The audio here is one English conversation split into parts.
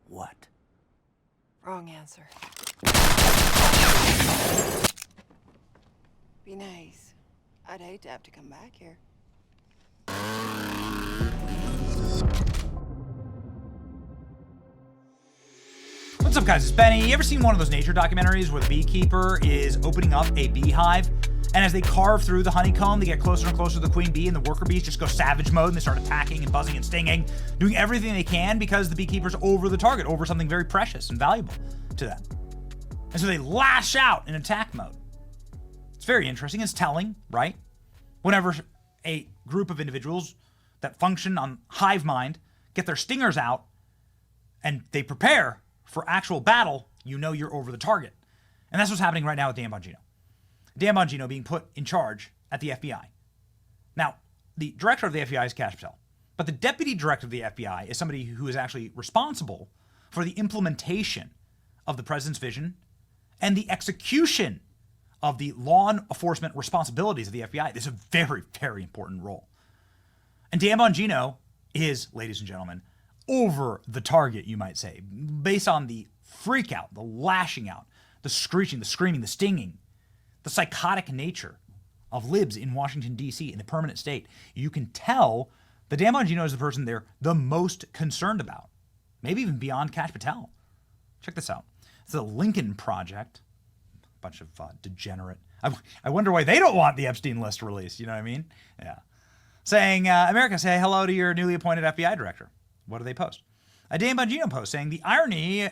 What? Wrong answer. Be nice. I'd hate to have to come back here. What's up, guys? It's Benny. You ever seen one of those nature documentaries where the beekeeper is opening up a beehive, and as they carve through the honeycomb, they get closer and closer to the queen bee, and the worker bees just go savage mode, and they start attacking and buzzing and stinging, doing everything they can because the beekeeper's over the target, over something very precious and valuable to them. And so they lash out in attack mode. It's very interesting. It's telling, right? Whenever a group of individuals that function on hive mind get their stingers out and they prepare for actual battle, you know you're over the target. And that's what's happening right now with Dan Bongino. Dan Bongino being put in charge at the FBI. Now, the director of the FBI is Kash Patel, but the deputy director of the FBI is somebody who is actually responsible for the implementation of the president's vision and the execution of the law enforcement responsibilities of the FBI. This is a very, very important role. And Dan Bongino is, ladies and gentlemen, over the target, you might say, based on the freak out, the lashing out, the screeching, the screaming, the stinging, the psychotic nature of libs in Washington, D.C., in the permanent state. You can tell that Dan Bongino is the person they're the most concerned about, maybe even beyond Kash Patel. Check this out. It's the Lincoln Project, a bunch of degenerate. I wonder why they don't want the Epstein list released, you know what I mean? Yeah. Saying, America, say hello to your newly appointed FBI director. What do they post? A Dan Bongino post saying the irony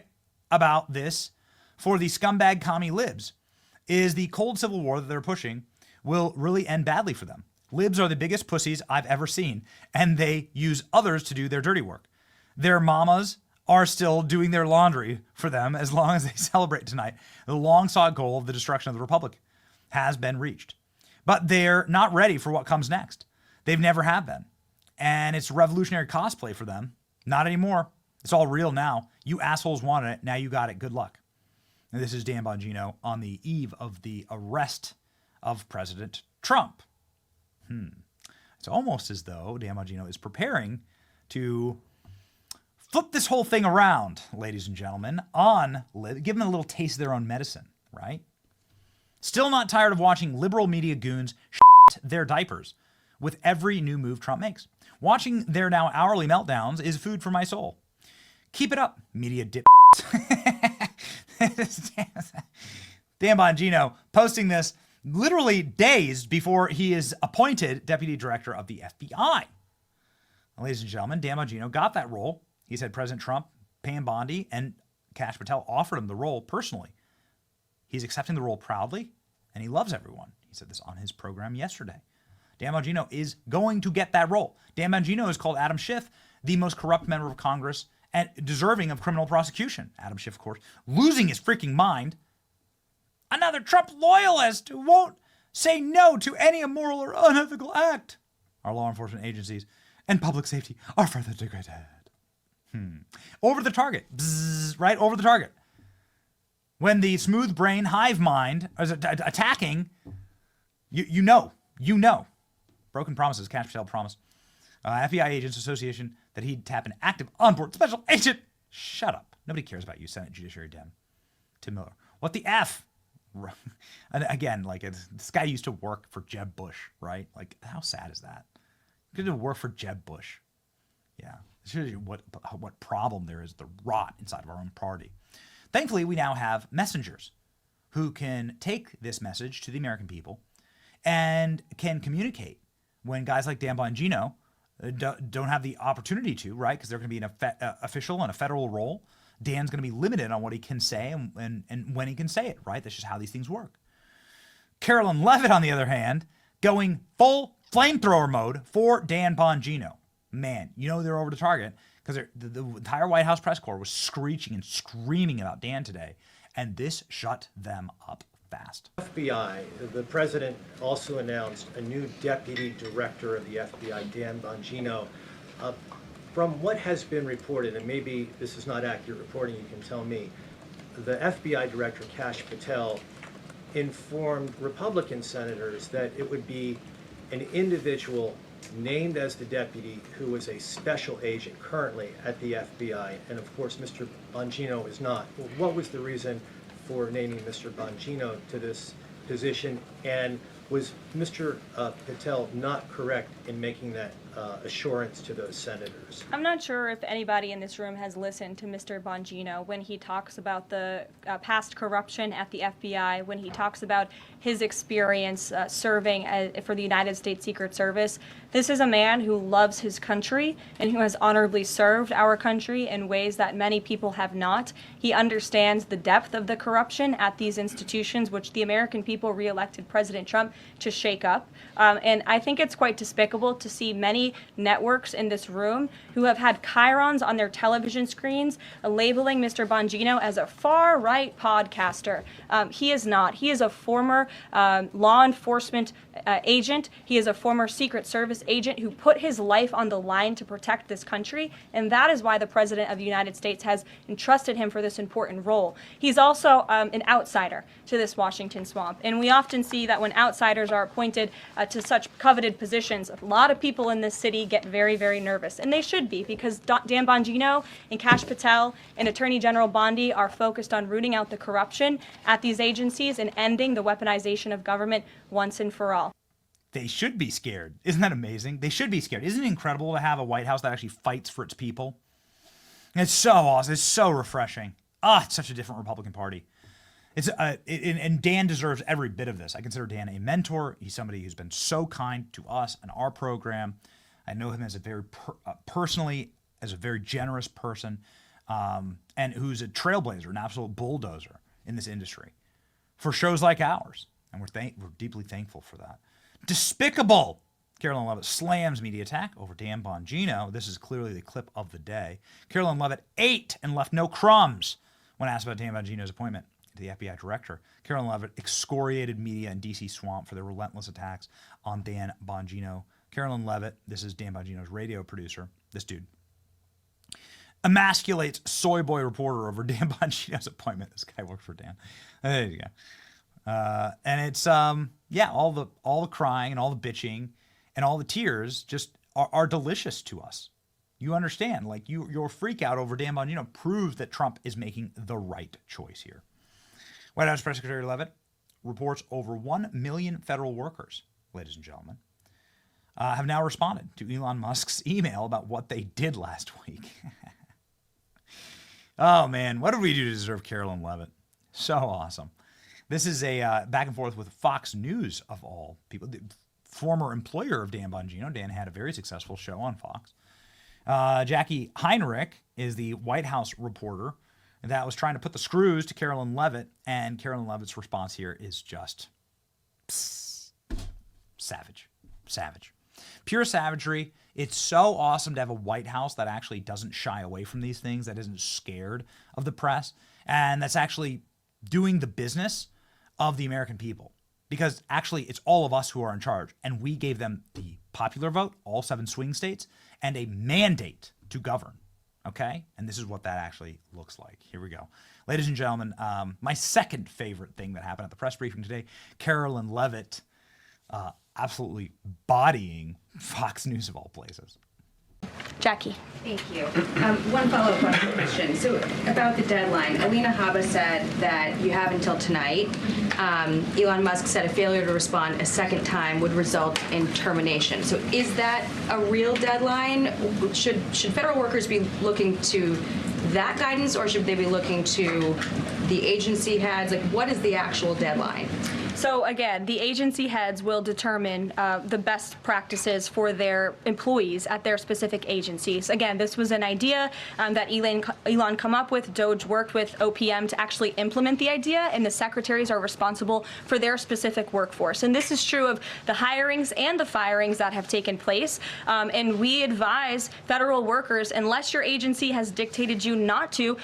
about this for the scumbag commie libs is the cold civil war that they're pushing will really end badly for them. Libs are the biggest pussies I've ever seen, and they use others to do their dirty work. Their mamas are still doing their laundry for them as long as they celebrate tonight. The long-sought goal of the destruction of the Republic has been reached. But they're not ready for what comes next. They've never have been. And it's revolutionary cosplay for them. Not anymore. It's all real now. You assholes wanted it. Now you got it. Good luck. And this is Dan Bongino on the eve of the arrest of President Trump. It's almost as though Dan Bongino is preparing to flip this whole thing around, ladies and gentlemen, give them a little taste of their own medicine, right? Still not tired of watching liberal media goons shit their diapers with every new move Trump makes. Watching their now hourly meltdowns is food for my soul. Keep it up, media dip. Dan Bongino posting this literally days before he is appointed deputy director of the FBI. Ladies and gentlemen, Dan Bongino got that role. He said President Trump, Pam Bondi, and Kash Patel offered him the role personally. He's accepting the role proudly, and he loves everyone. He said this on his program yesterday. Dan Bongino is going to get that role. Dan Bongino has called Adam Schiff the most corrupt member of Congress and deserving of criminal prosecution. Adam Schiff, of course, losing his freaking mind. Another Trump loyalist who won't say no to any immoral or unethical act. Our law enforcement agencies and public safety are further degraded. Over the target. Bzzz, right over the target. When the smooth brain hive mind is attacking, you know. Broken promises, Kash Patel promised. FBI Agents Association that he'd tap an active onboard special agent. Shut up. Nobody cares about you, Senate Judiciary Dem. Tim Miller. What the F? And again, this guy used to work for Jeb Bush, right? Like, how sad is that? He used to work for Jeb Bush. Yeah. It shows you what problem there is, the rot inside of our own party. Thankfully, we now have messengers who can take this message to the American people and can communicate when guys like Dan Bongino don't have the opportunity to, right? Because they're going to be an official in a federal role. Dan's going to be limited on what he can say and when he can say it, right? That's just how these things work. Carolyn Leavitt, on the other hand, going full flamethrower mode for Dan Bongino. Man, you know they're over the target because the entire White House press corps was screeching and screaming about Dan today, and this shut them up fast. FBI, the president also announced a new deputy director of the FBI, Dan Bongino. From what has been reported, and maybe this is not accurate reporting, you can tell me, the FBI director, Kash Patel, informed Republican senators that it would be an individual named as the deputy who was a special agent currently at the FBI, and of course Mr. Bongino is not. Well, what was the reason for naming Mr. Bongino to this position, and was Mr. Patel not correct in making that assurance to those senators? I'm not sure if anybody in this room has listened to Mr. Bongino when he talks about the past corruption at the FBI, when he talks about his experience serving for the United States Secret Service. This is a man who loves his country and who has honorably served our country in ways that many people have not. He understands the depth of the corruption at these institutions, which the American people reelected President Trump to shake up. And I think it's quite despicable to see many networks in this room who have had chyrons on their television screens labeling Mr. Bongino as a far-right podcaster. He is not. He is a former law enforcement agent. He is a former Secret Service agent who put his life on the line to protect this country, and that is why the President of the United States has entrusted him for this important role. He's also an outsider to this Washington swamp, and we often see that when outsiders are appointed to such coveted positions, a lot of people in this city get very, very nervous, and they should be, because Dan Bongino and Kash Patel and Attorney General Bondi are focused on rooting out the corruption at these agencies and ending the weaponization of government once and for all. They should be scared. Isn't that amazing? They should be scared. Isn't it incredible to have a White House that actually fights for its people? It's so awesome. It's so refreshing. It's such a different Republican Party. And Dan deserves every bit of this. I consider Dan a mentor. He's somebody who's been so kind to us and our program. I know him as a very personally, as a very generous person, and who's a trailblazer, an absolute bulldozer in this industry for shows like ours. And we're deeply thankful for that. Despicable! Carolyn Leavitt slams media attack over Dan Bongino. This is clearly the clip of the day. Carolyn Leavitt ate and left no crumbs when asked about Dan Bongino's appointment to the FBI director. Carolyn Leavitt excoriated media in D.C. swamp for their relentless attacks on Dan Bongino. Carolyn Leavitt, this is Dan Bongino's radio producer, this dude, emasculates soy boy reporter over Dan Bongino's appointment. This guy works for Dan. There you go. And it's all the crying and all the bitching and all the tears just are delicious to us. You understand, like your freak out over Dan Bongino proves that Trump is making the right choice here. White House Press Secretary Leavitt reports over 1 million federal workers, ladies and gentlemen, have now responded to Elon Musk's email about what they did last week. Oh man, what did we do to deserve Carolyn Leavitt? So awesome. This is a back and forth with Fox News, of all people. The former employer of Dan Bongino. Dan had a very successful show on Fox. Jackie Heinrich is the White House reporter that was trying to put the screws to Carolyn Leavitt, and Carolyn Leavitt's response here is just savage. Pure savagery. It's so awesome to have a White House that actually doesn't shy away from these things, that isn't scared of the press, and that's actually doing the business of the American people. Because actually, it's all of us who are in charge, and we gave them the popular vote, all 7 swing states, and a mandate to govern, okay? And this is what that actually looks like. Here we go. Ladies and gentlemen, my second favorite thing that happened at the press briefing today, Carolyn Leavitt absolutely bodying Fox News of all places. Jackie. Thank you. One follow-up question. So about the deadline, Alina Habba said that you have until tonight. Elon Musk said a failure to respond a second time would result in termination. So is that a real deadline? Should federal workers be looking to that guidance, or should they be looking to the agency heads? Like, what is the actual deadline? So again, the agency heads will determine the best practices for their employees at their specific agencies. Again, this was an idea that Elon come up with. Doge worked with OPM to actually implement the idea, and the secretaries are responsible for their specific workforce. And this is true of the hirings and the firings that have taken place. And we advise federal workers, unless your agency has dictated you not to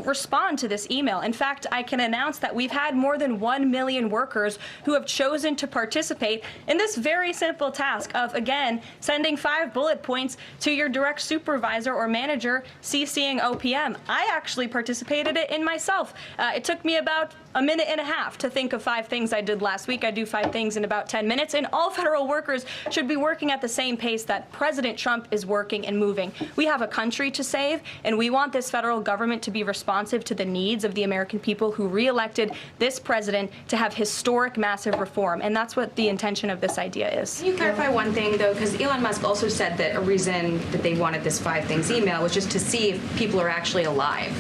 respond to this email. In fact, I can announce that we've had more than 1 million workers workers who have chosen to participate in this very simple task of, again, sending 5 bullet points to your direct supervisor or manager, CCing OPM. I actually participated in myself. It took me about a minute and a half to think of 5 things I did last week. I do 5 things in about 10 minutes, and all federal workers should be working at the same pace that President Trump is working and moving. We have a country to save, and we want this federal government to be responsive to the needs of the American people who re-elected this president to have historic, massive reform, and that's what the intention of this idea is. Can you clarify one thing, though? Because Elon Musk also said that a reason that they wanted this 5 things email was just to see if people are actually alive,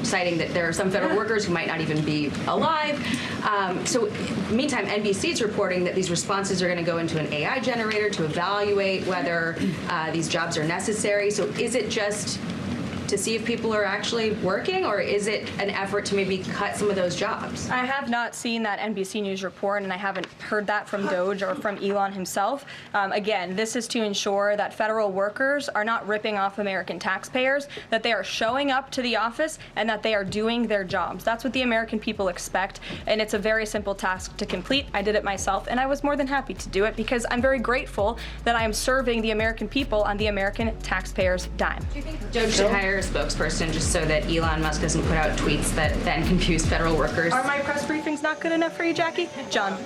citing that there are some federal workers who might not even be alive. So meantime, NBC is reporting that these responses are going to go into an AI generator to evaluate whether these jobs are necessary. So is it just to see if people are actually working, or is it an effort to maybe cut some of those jobs? I have not seen that NBC News report, and I haven't heard that from Doge or from Elon himself. Again, this is to ensure that federal workers are not ripping off American taxpayers, that they are showing up to the office, and that they are doing their jobs. That's what the American people expect, and it's a very simple task to complete. I did it myself, and I was more than happy to do it because I'm very grateful that I am serving the American people on the American taxpayers' dime. Do you think Doge should hire a spokesperson just so that Elon Musk doesn't put out tweets that then confuse federal workers? Are my press briefings not good enough for you, Jackie? John.